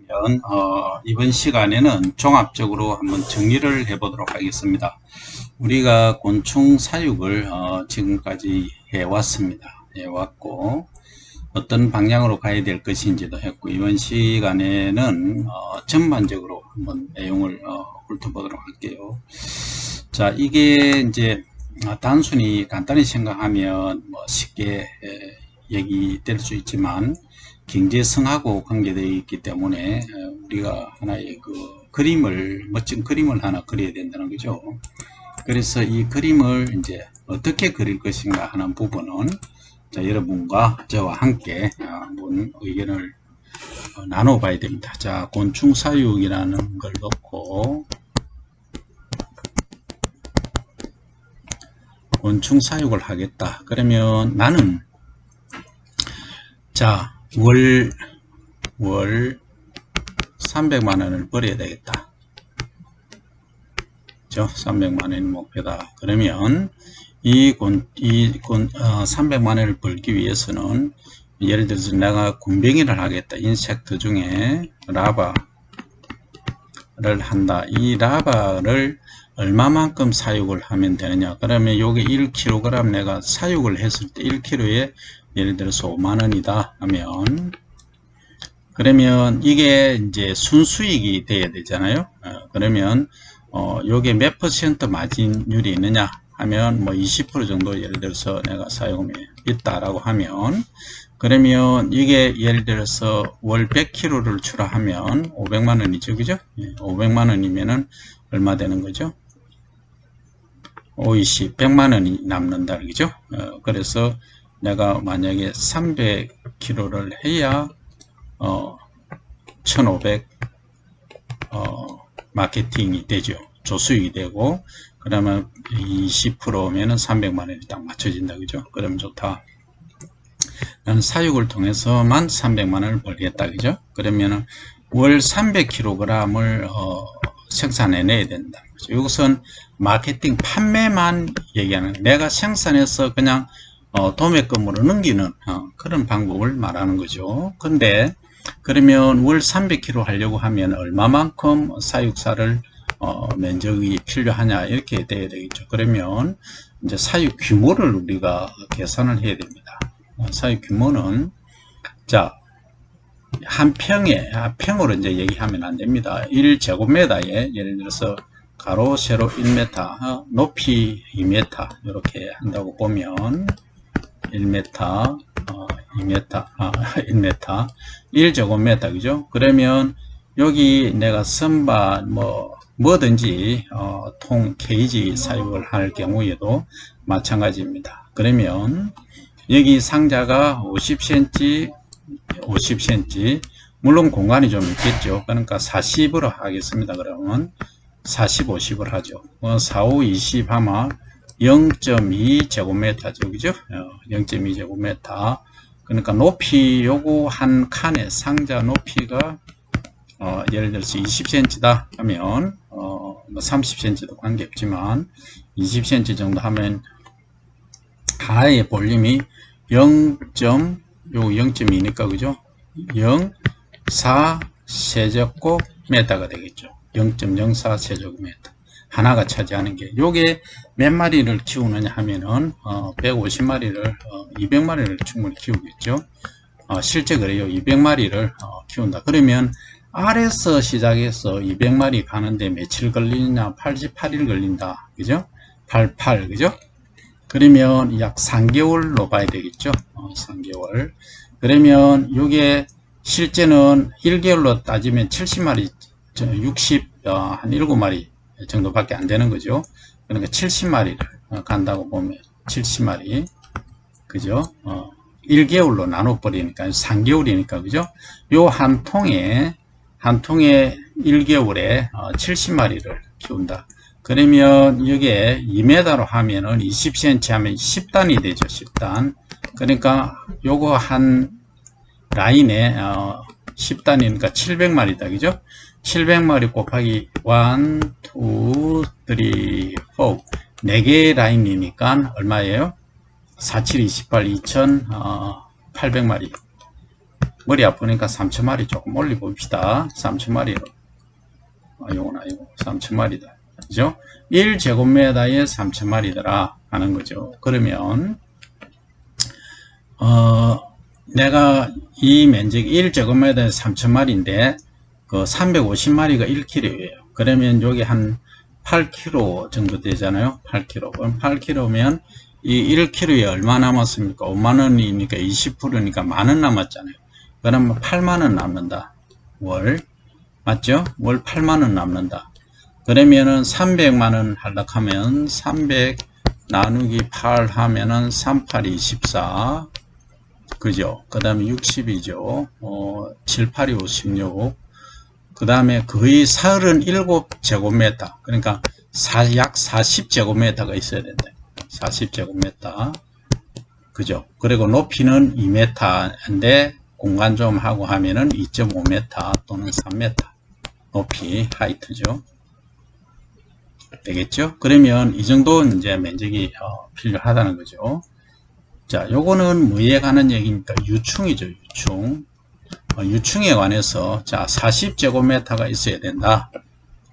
그러면 이번 시간에는 종합적으로 한번 정리를 해 보도록 하겠습니다. 우리가 곤충 사육을 지금까지 해왔고 어떤 방향으로 가야 될 것인지도 했고, 이번 시간에는 전반적으로 한번 내용을 훑어보도록 할게요. 자, 이게 이제 단순히 간단히 생각하면 쉽게 얘기될 수 있지만 경제성하고 관계되어 있기 때문에 우리가 하나의 멋진 그림을 하나 그려야 된다는 거죠. 그래서 이 그림을 이제 어떻게 그릴 것인가 하는 부분은 자, 여러분과 저와 함께 한번 의견을 나눠봐야 됩니다. 자, 곤충 사육이라는 걸 넣고 곤충 사육을 하겠다. 그러면 나는 자, 월 300만원을 벌어야 되겠다. 그죠? 300만원이 목표다. 그러면 300만원을 벌기 위해서는 예를 들어서 내가 군뱅이를 하겠다. 인섹트 중에 라바를 한다. 이 라바를 얼마만큼 사육을 하면 되느냐. 그러면 요게 1kg 내가 사육을 했을 때 1kg에 예를 들어서 5만원이다 하면, 그러면 이게 이제 순수익이 돼야 되잖아요. 그러면 요게 몇 퍼센트 마진율이 있느냐 하면 뭐 20% 정도 예를 들어서 내가 사용이 있다라고 하면, 그러면 이게 예를 들어서 월 100kg를 출하하면 500만원이죠. 그죠? 500만원이면은 얼마 되는 거죠? 520, 100만원이 남는다. 그죠? 그래서 내가 만약에 300kg를 해야 1500 마케팅이 되죠. 조수익이 되고, 그러면 20%면은 300만원이 딱 맞춰진다. 그죠? 그러면 좋다. 나는 사육을 통해서만 300만원을 벌겠다. 그죠? 그러면은 월 300kg을 생산해내야 된다. 이것은 마케팅 판매만 얘기하는, 내가 생산해서 그냥 도매금으로 넘기는 그런 방법을 말하는 거죠. 근데 그러면 월 300kg 하려고 하면 얼마만큼 사육사를 면적이 필요하냐 이렇게 돼야 되겠죠. 그러면 이제 사육 규모를 우리가 계산을 해야 됩니다. 사육 규모는 자, 한 평으로 이제 얘기하면 안 됩니다. 1제곱미터에 예를 들어서 가로 세로 1m, 높이 2m 이렇게 한다고 보면 1m, 2m, 1m, 1제곱미터, 그죠? 그러면 여기 내가 선반, 뭐든지, 케이지 사육을 할 경우에도 마찬가지입니다. 그러면 여기 상자가 50cm, 50cm, 물론 공간이 좀 있겠죠. 그러니까 40으로 하겠습니다. 그러면 40, 50을 하죠. 4, 5, 20 하면 0.2제곱미터죠. 그죠? 0.2제곱미터. 그러니까 높이 요거 한 칸의 상자 높이가 예를 들어서 20cm다 하면 30cm도 관계없지만 20cm 정도 하면 하나의 볼륨이 0.2니까 그죠? 0.4 세제곱미터가 되겠죠. 0.04 세제곱미터. 하나가 차지하는 게, 요게 몇 마리를 키우느냐 하면은 150마리를 200마리를 충분히 키우겠죠. 실제 그래요. 200마리를 키운다. 그러면 알에서 시작해서 200마리 가는데 며칠 걸리느냐? 88일 걸린다. 그죠? 88, 그죠? 그러면 약 3개월로 봐야 되겠죠. 3개월. 그러면 요게 실제는 1개월로 따지면 70마리, 한 7마리 정도밖에 안 되는 거죠. 그러니까 70마리를 간다고 보면 70마리, 그죠? 1개월로 나눠버리니까 3개월이니까, 그죠? 요 한 통에 1개월에 70마리를 키운다. 그러면 이게 2m로 하면은 20cm 하면 10단이 되죠. 10단. 그러니까 요거 한 라인에 10단이니까 700마리다. 그죠? 700마리 곱하기 1, 2, 3, 4 4개 라인이니까 얼마예요? 47, 28, 2800마리 머리 아프니까 3,000마리 조금 올려봅시다. 3,000마리로. 요건 아니고 3,000마리다. 그죠? 1제곱미터에 3,000마리더라 하는 거죠. 그러면 내가 이 면적이 1제곱미터에 3,000마리인데 그 350마리가 1kg예요. 그러면 여기 한 8kg 정도 되잖아요. 8kg. 그럼 8kg면 이 1kg에 얼마 남았습니까? 5만원이니까 20%니까 만원 남았잖아요. 그러면 8만원 남는다. 월. 맞죠? 월 8만원 남는다. 그러면은 300만원 하려고 하면 300 나누기 8 하면은 38, 24. 그죠? 그 다음에 60이죠. 7, 8이 56. 그 다음에 거의 37제곱미터. 그러니까 약 40제곱미터가 있어야 된다. 40제곱미터. 그죠? 그리고 높이는 2m인데 공간 좀 하고 하면은 2.5m 또는 3m. 높이, 하이트죠. 되겠죠? 그러면 이 정도 이제 면적이 필요하다는 거죠. 자, 요거는 뭐에 관한 얘기입니까? 유충이죠, 유충. 유충에 관해서, 자, 40제곱미터가 있어야 된다.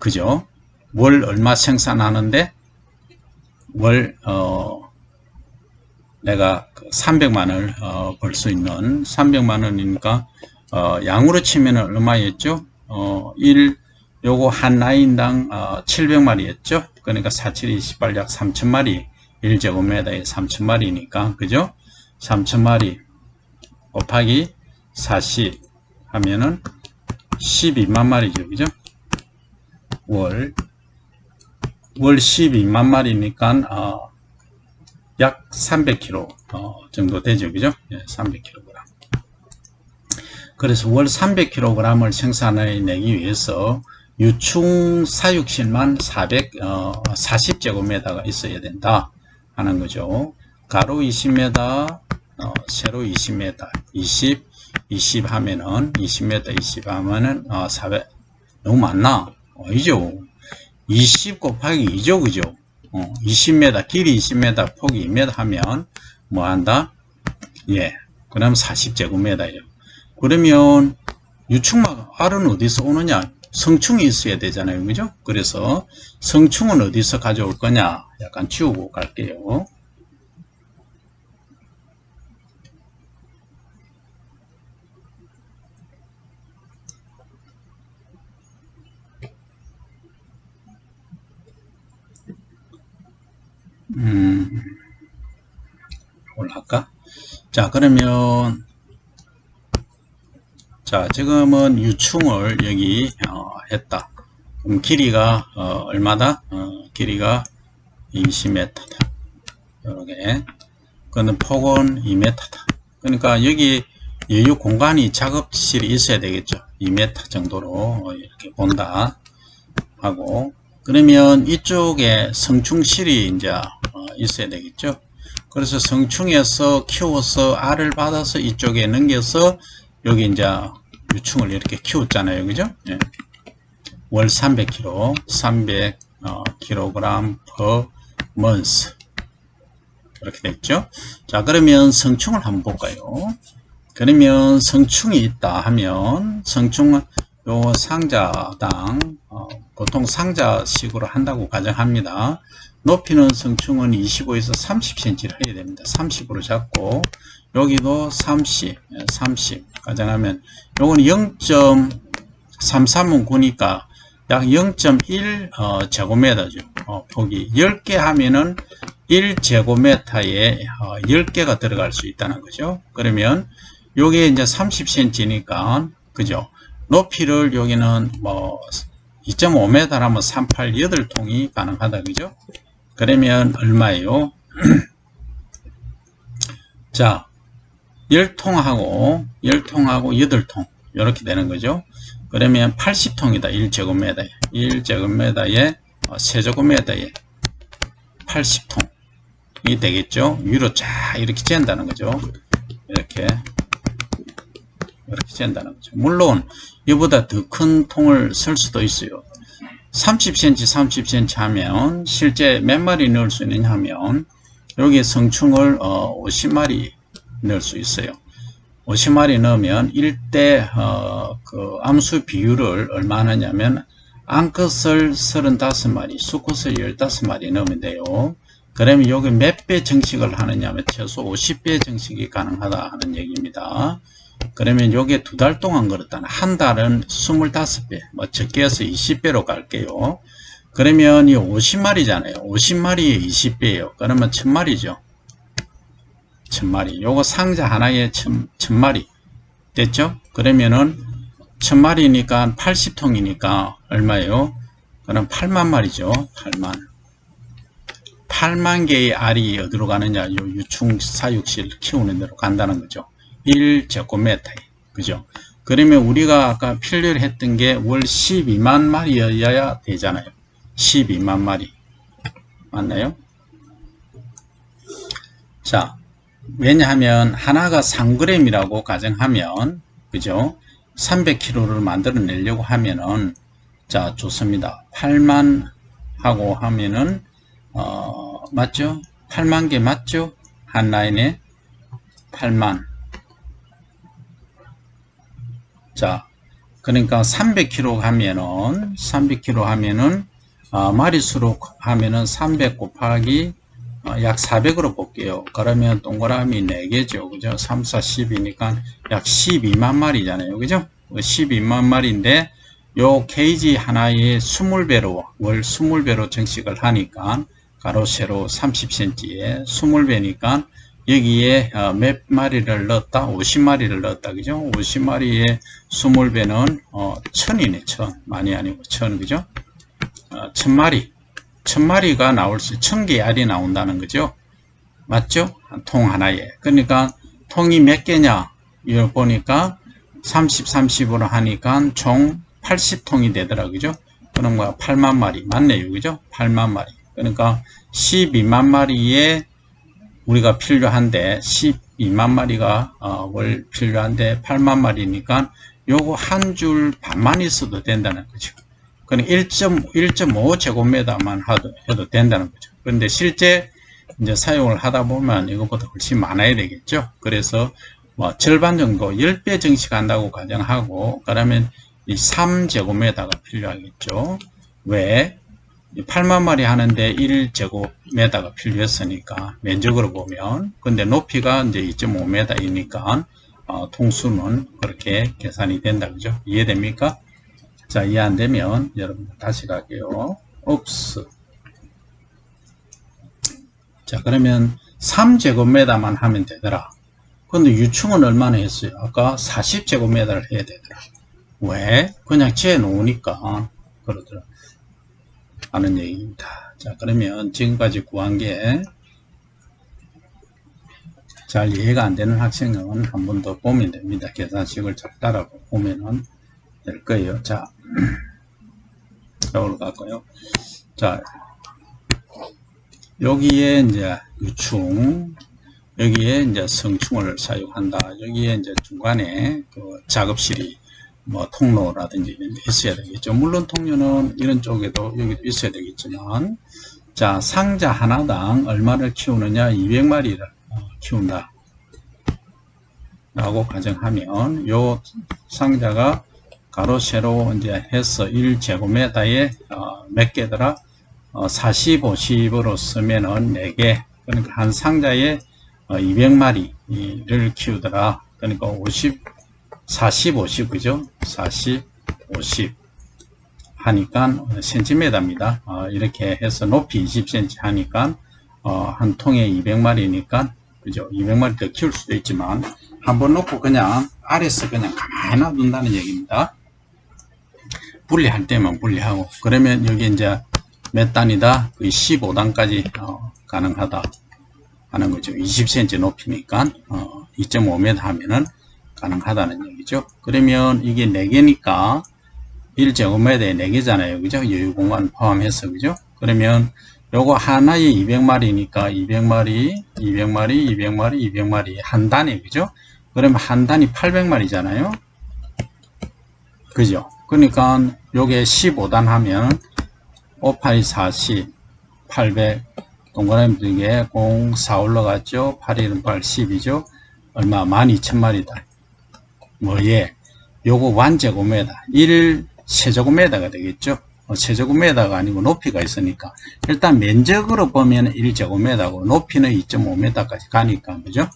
그죠? 월 얼마 생산하는데, 월, 내가 300만원을 벌 수 있는, 300만원이니까, 양으로 치면 얼마였죠? 요거 한 라인당 700마리였죠? 그러니까 4728, 약 3000마리. 1제곱미터에 3000마리니까, 그죠? 3000마리 곱하기 40 하면은 12만 마리죠, 그죠? 월 12만 마리니까, 약 300kg, 정도 되죠, 그죠? 예, 300kg. 그래서 월 300kg을 생산해내기 위해서 유충 사육실만 40제곱미터가 있어야 된다 하는 거죠. 가로 20m, 세로 20m, 20 하면은 20m 20 하면은 400. 너무 많나? 아니죠. 20 곱하기 2죠, 그죠? 20m, 길이 20m, 폭이 2m 하면 뭐 한다? 예, 그럼 40제곱미터예요. 그러면 유충막 알은 어디서 오느냐? 성충이 있어야 되잖아요, 그죠? 그래서 성충은 어디서 가져올 거냐? 약간 지우고 갈게요. 뭘 할까? 자, 그러면 자, 지금은 유충을 여기 했다. 그럼 길이가 얼마다? 길이가 20m다. 이렇게. 그는 폭은 2m다. 그러니까 여기 여유 공간이 작업실이 있어야 되겠죠. 2m 정도로 이렇게 본다 하고, 그러면 이쪽에 성충실이 이제 있어야 되겠죠. 그래서 성충에서 키워서 알을 받아서 이쪽에 넘겨서 여기 이제 유충을 이렇게 키웠잖아요, 그죠? 예. 월 300kg, 300kg per month. 이렇게 됐죠? 자, 그러면 성충을 한번 볼까요? 그러면 성충이 있다 하면, 성충은 요 상자당, 보통 상자식으로 한다고 가정합니다. 높이는 성충은 25에서 30cm를 해야 됩니다. 30으로 잡고, 여기도 30 가정하면, 요건 0.33은 9니까 약 0.1 제곱미터죠. 폭이 10개 하면은 1제곱미터에 10개가 들어갈 수 있다는 거죠. 그러면 요게 이제 30cm니까, 그죠? 높이를 여기는 뭐 2.5m 하면 38, 8통이 가능하다, 그죠? 그러면 얼마예요? 자, 10통하고 8통 이렇게 되는 거죠. 그러면 80통이다. 1제곱미터에 3제곱미터에 80통이 되겠죠. 위로 쫙 이렇게 잰다는 거죠. 이렇게 잰다는 거죠. 물론 이보다 더 큰 통을 쓸 수도 있어요. 30cm 하면 실제 몇 마리 넣을 수 있느냐 하면 여기 성충을 50마리 넣을 수 있어요. 50마리 넣으면 1대 그 암수 비율을 얼마 하느냐면 암컷을 35마리, 수컷을 15마리 넣으면 돼요. 그러면 여기 몇 배 증식을 하느냐면 최소 50배 증식이 가능하다 하는 얘기입니다. 그러면 요게 2달 동안 걸었다는 한 달은 25배, 뭐 적게 해서 20배로 갈게요. 그러면 이 50마리잖아요. 50마리에 20배예요. 그러면 1000마리죠. 1000마리. 요거 상자 하나에 1000마리 됐죠? 그러면은 1000마리니까 80통이니까 얼마예요? 그럼 8만 마리죠. 8만 개의 알이 어디로 가느냐? 요 유충 사육실 키우는 데로 간다는 거죠. 1제곱미터에. 그죠? 그러면 우리가 아까 필요로 했던 게 월 12만 마리여야 되잖아요. 12만 마리. 맞나요? 자, 왜냐하면 하나가 3g이라고 가정하면, 그죠? 300kg를 만들어내려고 하면은, 자, 좋습니다. 8만 하고 하면은, 맞죠? 8만 개 맞죠? 한 라인에 8만. 자, 그러니까 300kg 하면은, 마리수로 하면은 300 곱하기 약 400으로 볼게요. 그러면 동그라미 4개죠. 그죠? 3, 4, 10이니까 약 12만 마리잖아요. 그죠? 12만 마리인데, 요 케이지 하나에 20배로, 월 20배로 증식을 하니까, 가로, 세로 30cm에 20배니까, 여기에 몇 마리를 넣었다? 50마리를 넣었다. 그죠? 50마리에 20배는 1000이네. 1000. 많이 아니고 1000. 그죠? 1000마리. 1000마리가 나올 수, 1000개의 알이 나온다는 거죠. 맞죠? 통 하나에. 그러니까 통이 몇 개냐? 이걸 보니까 30, 30으로 하니까 총 80통이 되더라. 그죠? 그럼 뭐 8만 마리. 맞네요. 그죠? 8만 마리. 그러니까 12만 마리에 우리가 필요한데 12만 마리가 월 필요한데 8만 마리니까 요거 한 줄 반만 있어도 된다는 거죠. 그러니까 1.5제곱미터만 해도 된다는 거죠. 그런데 실제 이제 사용을 하다 보면 이것보다 훨씬 많아야 되겠죠. 그래서 뭐 절반 정도 10배 증식한다고 가정하고, 그러면 이 3제곱미터가 필요하겠죠. 왜? 8만 마리 하는데 1제곱미터가 필요했으니까, 면적으로 보면. 근데 높이가 이제 2.5m이니까 통수는 그렇게 계산이 된다. 그죠? 이해됩니까? 자, 이해 안 되면 여러분 다시 갈게요. 옵스. 자, 그러면 3제곱미터만 하면 되더라. 근데 유충은 얼마나 했어요? 아까 40제곱미터를 해야 되더라. 왜? 그냥 재어 놓으니까 그러더라 하는 얘기입니다. 자, 그러면 지금까지 구한 게 잘 이해가 안 되는 학생은 한 번 더 보면 됩니다. 계산식을 잘 따라 보면은 될 거예요. 자, 여기로 갈까요? 자, 여기에 이제 유충, 여기에 이제 성충을 사용한다. 여기에 이제 중간에 그 작업실이 뭐 통로라든지 있어야 되겠죠. 물론 통로는 이런 쪽에도 여기도 있어야 되겠지만, 자, 상자 하나당 얼마를 키우느냐? 200마리를 키운다 라고 가정하면, 요 상자가 가로 세로 이제 해서 1제곱미터에 몇 개더라? 40, 50으로 쓰면은 4개. 그러니까 한 상자에 200마리를 키우더라. 그러니까 50, 40, 50, 그죠? 40, 50 하니까 센티미터입니다. 이렇게 해서 높이 20cm 하니까 한 통에 200마리니까, 그죠? 200마리 더 키울 수도 있지만, 한번 놓고 그냥 아래서 그냥 가만히 놔둔다는 얘기입니다. 분리할 때만 분리하고, 그러면 여기 이제 몇 단이다? 15단까지 가능하다 하는 거죠. 20cm 높이니까 2.5m 하면은 가능하다는 얘기죠. 그러면 이게 4개니까 1제곱미터에 4개잖아요. 그죠? 여유 공간 포함해서, 그죠? 그러면 요거 하나에 200마리니까 200마리, 200마리, 200마리, 200마리 한 단에, 그죠? 그러면 한 단이 800마리잖아요. 그죠? 그러니까 요게 15단 하면 5, 8, 40, 800, 동그라미 2개, 0, 4 올라갔죠? 8, 1, 8, 10이죠? 얼마? 12,000마리다. 뭐에 요거 완제곱미터 1세제곱미터가 되겠죠. 세제곱미터가 아니고 높이가 있으니까 일단 면적으로 보면 1제곱미터고 높이는 2.5m까지 가니까 그죠.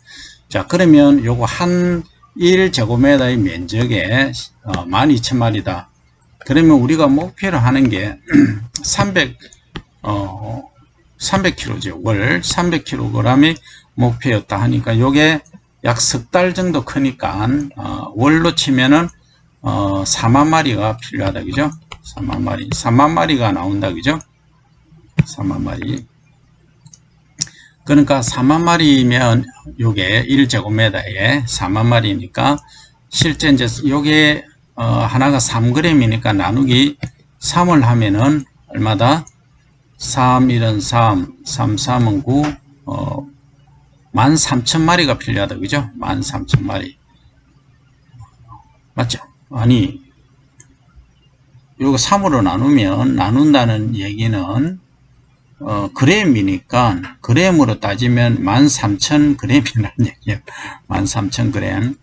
자 그러면 요거 한 1제곱미터의 면적에 12,000마리다. 그러면 우리가 목표로 하는 게 300kg죠. 월 300kg이 목표였다 하니까 요게 약 석 달 정도 크니까 월로 치면은 4만 마리가 필요하다 그죠. 3만 마리가 나온다 그죠. 3만 마리. 그러니까 4만 마리면 요게 1제곱미터에 4만 마리니까 실제 이제 요게 하나가 3g이니까 나누기 3을 하면은 얼마다? 3, 1은 3, 3, 3은 9, 13,000마리가 필요하다. 그죠? 13,000마리. 맞죠? 아니, 요거 3으로 나눈다는 얘기는, 그램이니까, 그램으로 따지면 13,000g이라는 얘기예요. 13,000g.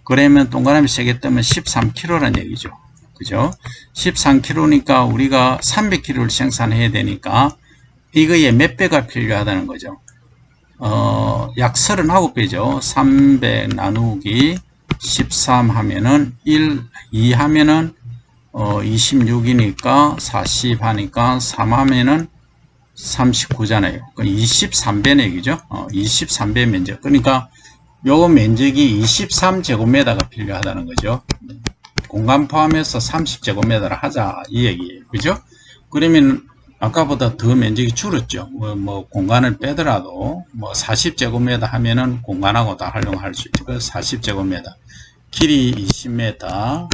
그러면 동그라미 3개 뜨면 13kg란 얘기죠. 그죠? 13kg니까 우리가 300kg를 생산해야 되니까 이거에 몇 배가 필요하다는 거죠. 약 39배죠. 300 나누기 13 하면은 2 하면은 26이니까 40 하니까 3 하면은 39잖아요. 23배 얘기죠. 23배 면적. 그러니까 요 면적이 23제곱미터가 필요하다는 거죠. 공간 포함해서 30제곱미터를 하자 이 얘기예요. 그죠? 그러면 아까보다 더 면적이 줄었죠. 뭐 공간을 빼더라도 뭐 40제곱미터 하면은 공간하고 다 활용할 수 있죠. 그래서 40제곱미터. 길이 20m,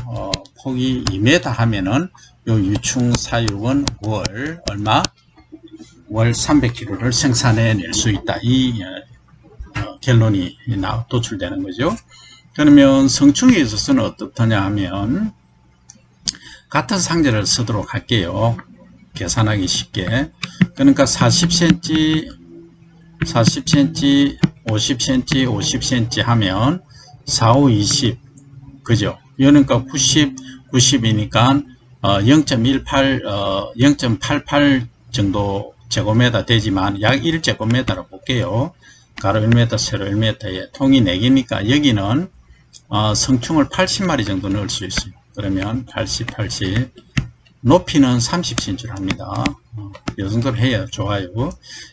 폭이 2m 하면은 요 유충 사육은 월 얼마? 월 300kg를 생산해낼 수 있다. 이 결론이 도출되는 거죠. 그러면 성충에 있어서는 어떻더냐 하면 같은 상자를 쓰도록 할게요. 계산하기 쉽게. 그러니까 40cm, 40cm, 50cm, 50cm 하면 4, 5, 20 그죠? 그러니까 90, 90이니까 0.18, 0.88 정도 제곱미터 되지만 약 1제곱미터로 볼게요. 가로 1m, 세로 1m에 통이 4개니까 여기는 성충을 80마리 정도 넣을 수 있어요. 그러면 80, 80 높이는 30cm로 합니다. 이 정도로 해야 좋아요.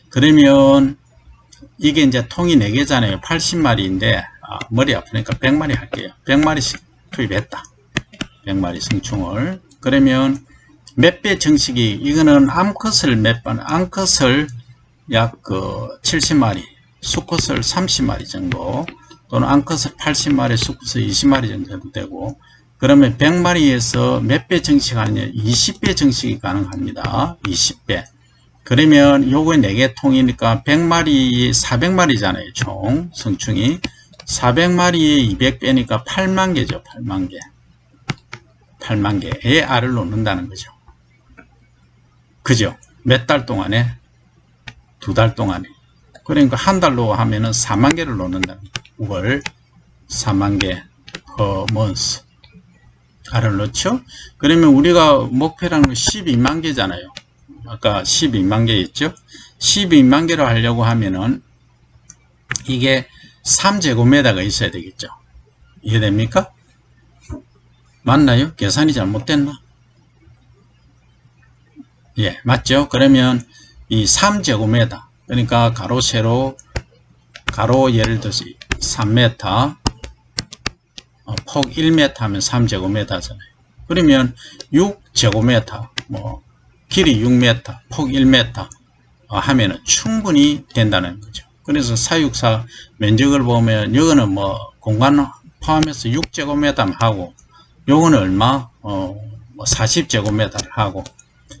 그러면 이게 이제 통이 4개잖아요. 80마리인데 머리 아프니까 100마리 할게요. 100마리씩 투입했다. 100마리 성충을. 그러면 몇 배 정식이 이거는 암컷을 몇 번, 암컷을 약 70마리, 수컷을 30마리 정도, 또는 암컷을 80마리, 수컷을 20마리 정도 해도 되고, 그러면 100마리에서 몇 배 정식하느냐? 20배 정식이 가능합니다. 20배. 그러면 요거에 4개 통이니까 100마리, 400마리잖아요. 총 성충이. 400마리에 200배니까 8만 개죠. 8만 개. 8만 개의 알을 놓는다는 거죠. 그죠? 몇 달 동안에? 2달 동안에. 그러니까 한 달로 하면은 4만 개를 놓는다는 거죠. 월 4만 개 per month. 알을 넣죠? 그러면 우리가 목표라는 건 12만 개잖아요. 아까 12만 개 있죠? 12만 개로 하려고 하면은 이게 3제곱미터가 있어야 되겠죠. 이해됩니까? 맞나요? 계산이 잘못됐나? 예, 맞죠? 그러면 이 3제곱미터, 그러니까 가로, 세로, 가로 예를 들어서 3m, 폭 1m 하면 3제곱미터잖아요. 그러면 6제곱미터, 뭐, 길이 6m, 폭 1m 하면은 충분히 된다는 거죠. 그래서 사육사 면적을 보면, 이거는 뭐, 공간 포함해서 6제곱미터 하고, 요거는 얼마? 40제곱미터를 하고,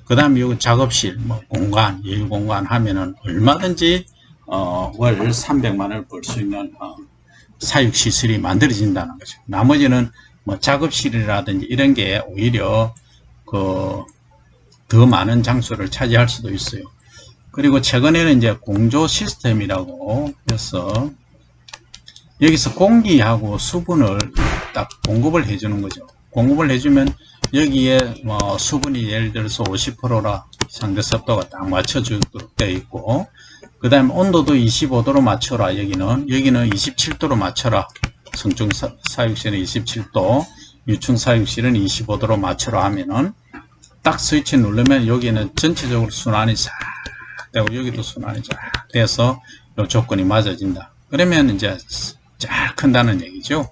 그 다음에 요 작업실, 뭐, 공간, 예유 공간 하면은 얼마든지, 월 300만원을 벌 수 있는, 사육시설이 만들어진다는 거죠. 나머지는 뭐 작업실이라든지 이런 게 오히려 더 많은 장소를 차지할 수도 있어요. 그리고 최근에는 이제 공조 시스템이라고 해서 여기서 공기하고 수분을 딱 공급을 해주는 거죠. 공급을 해주면 여기에 뭐 수분이 예를 들어서 50%라 상대 습도가 딱 맞춰주도록 되어 있고, 그 다음에 온도도 25도로 맞춰라. 여기는 27도로 맞춰라. 성충 사육실은 27도, 유충 사육실은 25도로 맞춰라 하면은 딱 스위치 누르면 여기는 전체적으로 순환이 싹 되고 여기도 순환이 쫙 돼서 요 조건이 맞아진다. 그러면 이제 쫙 큰다는 얘기죠.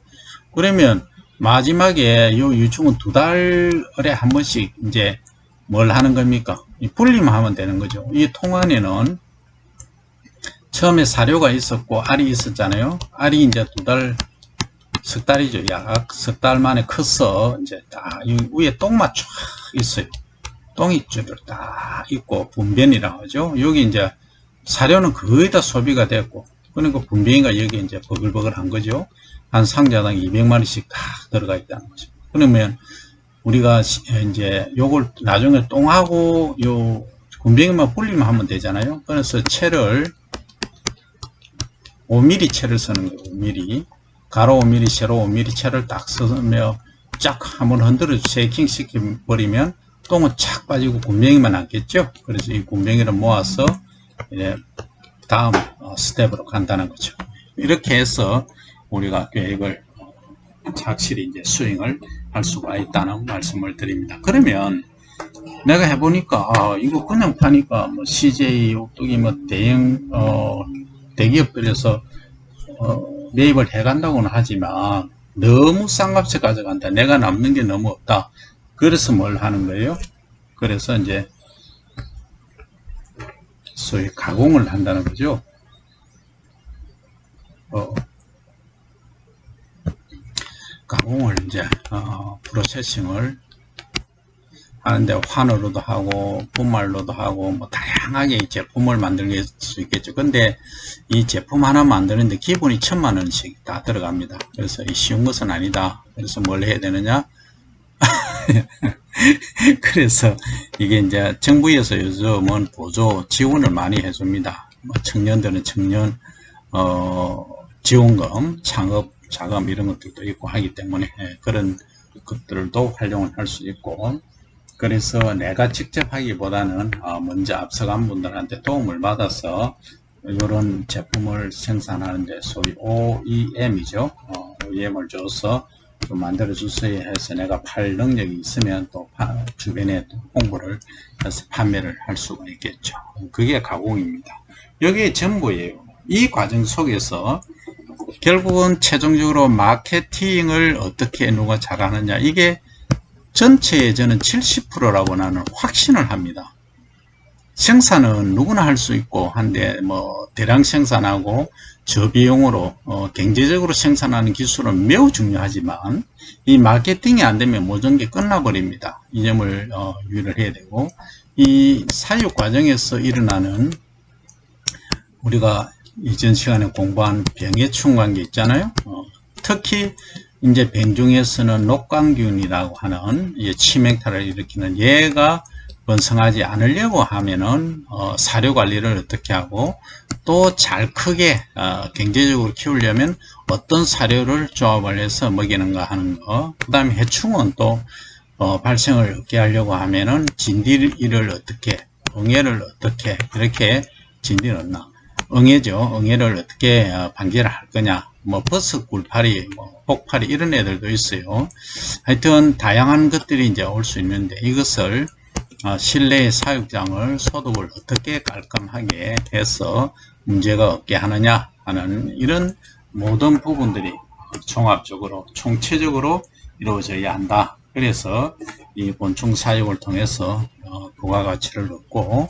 그러면 마지막에 요 유충은 2달에 한 번씩 이제 뭘 하는 겁니까? 분리만 되는 거죠. 이 통 안에는 처음에 사료가 있었고 알이 있었잖아요. 알이 이제 석 달이죠. 약 석 달 만에 커서 이제 딱 위에 똥만 쫙 있어요. 똥이 쭉 딱 있고 분변이라고 하죠. 여기 이제 사료는 거의 다 소비가 됐고, 그러니까 분변이가 여기 이제 버글버글 한 거죠. 한 상자당 200마리씩 다 들어가 있다는 거죠. 그러면 우리가 이제 요걸 나중에 똥하고 요 분변이만 분리만 하면 되잖아요. 그래서 채를 5mm 채를 쓰는 거예요. 5mm. 가로 5mm, 세로 5mm 채를 딱 쓰며 쫙 한번 흔들어 쉐이킹 시켜버리면 똥은 착 빠지고 굼벵이만 남겠죠. 그래서 이 굼벵이를 모아서 이제 다음 스텝으로 간다는 거죠. 이렇게 해서 우리가 계획을 확실히 이제 수행을 할 수가 있다는 말씀을 드립니다. 그러면 내가 해보니까 이거 그냥 파니까 뭐 CJ, 옥두기 뭐 대형 대기업들에서 매입을 해간다고는 하지만 너무 싼 값에 가져간다. 내가 남는 게 너무 없다. 그래서 뭘 하는 거예요? 그래서 이제 소위 가공을 한다는 거죠. 가공을 이제 프로세싱을 하는데 환으로도 하고 분말로도 하고 뭐 다양하게 제품을 만들 수 있겠죠. 근데 이 제품 하나 만드는데 기본이 1000만원씩 다 들어갑니다. 그래서 쉬운 것은 아니다. 그래서 뭘 해야 되느냐? 그래서 이게 이제 정부에서 요즘은 보조 지원을 많이 해줍니다. 청년들은 청년 지원금, 창업 자금 이런 것들도 있고 하기 때문에 그런 것들도 활용을 할 수 있고, 그래서 내가 직접 하기보다는 먼저 앞서간 분들한테 도움을 받아서 이런 제품을 생산하는데 소위 OEM이죠. OEM을 줘서 좀 만들어 주세요 해서 내가 팔 능력이 있으면 또 주변에 또 홍보를 해서 판매를 할 수가 있겠죠. 그게 가공입니다. 여기에 전부예요. 이 과정 속에서 결국은 최종적으로 마케팅을 어떻게 누가 잘하느냐, 이게 전체의 저는 70%라고 나는 확신을 합니다. 생산은 누구나 할 수 있고 한데 뭐 대량 생산하고 저비용으로 경제적으로 생산하는 기술은 매우 중요하지만 이 마케팅이 안 되면 모든 게 끝나버립니다. 이 점을 유의를 해야 되고, 이 사육 과정에서 일어나는 우리가 이전 시간에 공부한 병해충 관계 있잖아요. 특히 이제 병 중에서는 녹광균이라고 하는 치명타를 일으키는 얘가 번성하지 않으려고 하면은 사료 관리를 어떻게 하고, 또 잘 크게 경제적으로 키우려면 어떤 사료를 조합을 해서 먹이는가 하는 거. 그 다음에 해충은 또 발생을 없게 하려고 하면은 진디를 어떻게, 응애를 어떻게, 이렇게 진디는 응애죠. 응애를 어떻게 방지를 할 거냐. 뭐 버섯, 굴파리, 뭐 혹파리 이런 애들도 있어요. 하여튼 다양한 것들이 이제 올 수 있는데, 이것을 실내 사육장을 소독을 어떻게 깔끔하게 해서 문제가 없게 하느냐 하는 이런 모든 부분들이 종합적으로 총체적으로 이루어져야 한다. 그래서 이 곤충 사육을 통해서 부가가치를 얻고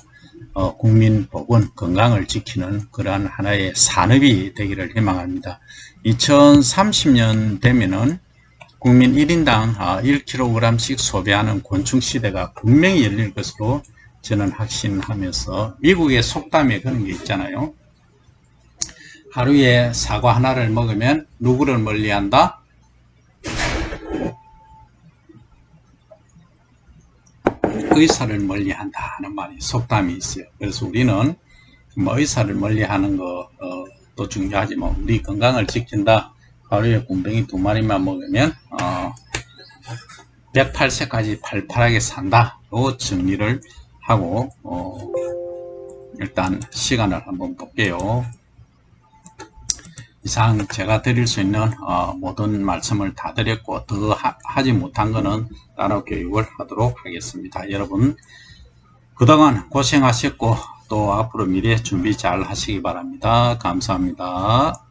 국민 복원, 건강을 지키는 그러한 하나의 산업이 되기를 희망합니다. 2030년 되면은 국민 1인당 1kg씩 소비하는 곤충 시대가 분명히 열릴 것으로 저는 확신하면서, 미국의 속담에 그런 게 있잖아요. 하루에 사과 하나를 먹으면 누구를 멀리한다? 의사를 멀리한다 하는 말이 속담이 있어요. 그래서 우리는 뭐 의사를 멀리하는 것도 중요하지만 우리 건강을 지킨다, 하루에 굼벵이 2마리만 먹으면 108세까지 팔팔하게 산다. 요 정리를 하고 일단 시간을 한번 볼게요. 이상 제가 드릴 수 있는 모든 말씀을 다 드렸고 더 하지 못한 거는 따로 교육을 하도록 하겠습니다. 여러분 그동안 고생하셨고 또 앞으로 미래 준비 잘 하시기 바랍니다. 감사합니다.